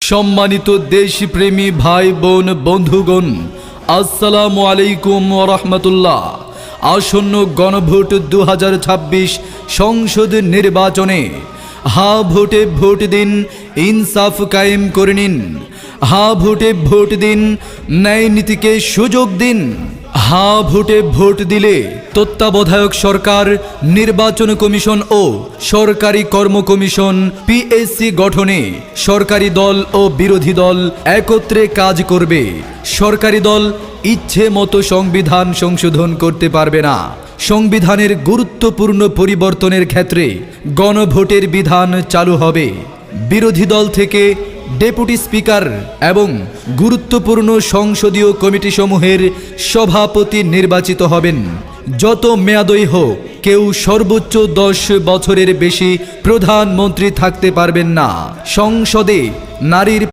সম্মানিত দেশপ্রেমী ভাই বোন বন্ধুগণ, আসসালামু আলাইকুম ওয়া রাহমাতুল্লাহ। আসন্ন গণভোট 2026 সংসদ নির্বাচনে হা ভোটে ভোট দিন, ইনসাফ কায়েম করে নিন। হা ভোটে ভোট দিন, ন্যায় নীতিকে সুযোগ দিন। হা ভোটে ভোট দিলে তত্ত্বাবধায়ক সরকার, নির্বাচন কমিশন ও সরকারি কর্ম কমিশন পিএসসি গঠনে সরকারি দল ও বিরোধী দল একত্রে কাজ করবে। সরকারি দল ইচ্ছে মতো সংবিধান সংশোধন করতে পারবে না। সংবিধানের গুরুত্বপূর্ণ পরিবর্তনের ক্ষেত্রে গণভোটের বিধান চালু হবে। বিরোধী দল থেকে ডেপুটি স্পিকার এবং গুরুত্বপূর্ণ সংসদীয় কমিটিসমূহের সভাপতি নির্বাচিত হবেন। যত মেয়াদই হোক, কেউ সর্বোচ্চ 10 বছরের বেশি প্রধানমন্ত্রী থাকতে পারবেন না। সংসদে নারীর